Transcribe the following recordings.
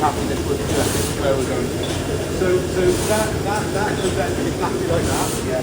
happy this was where we're going. So that goes then exactly like that. Yeah.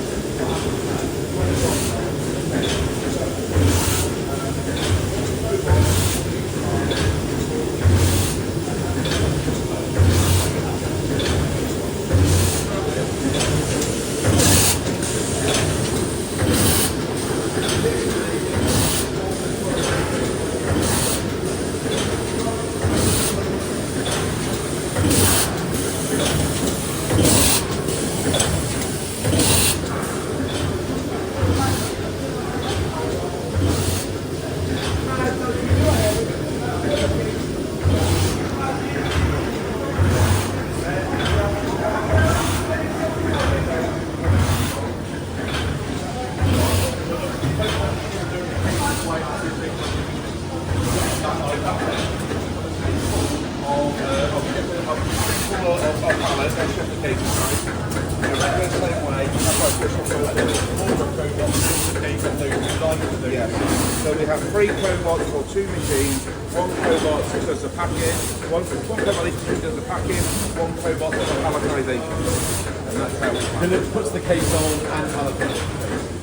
So we have 3 cobots or 2 machines, 1 cobot that does the packing, one cobot that does the packing, 1 cobot does the palletization. And that's how we plan. And it puts the case on and palletizes.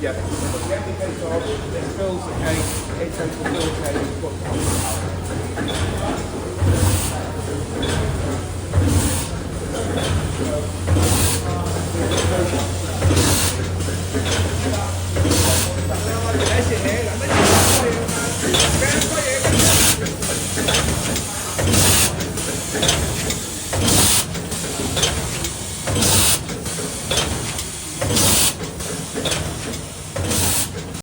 Yeah, put the empty case on, it fills the case, it takes the full case, puts it on the pallet.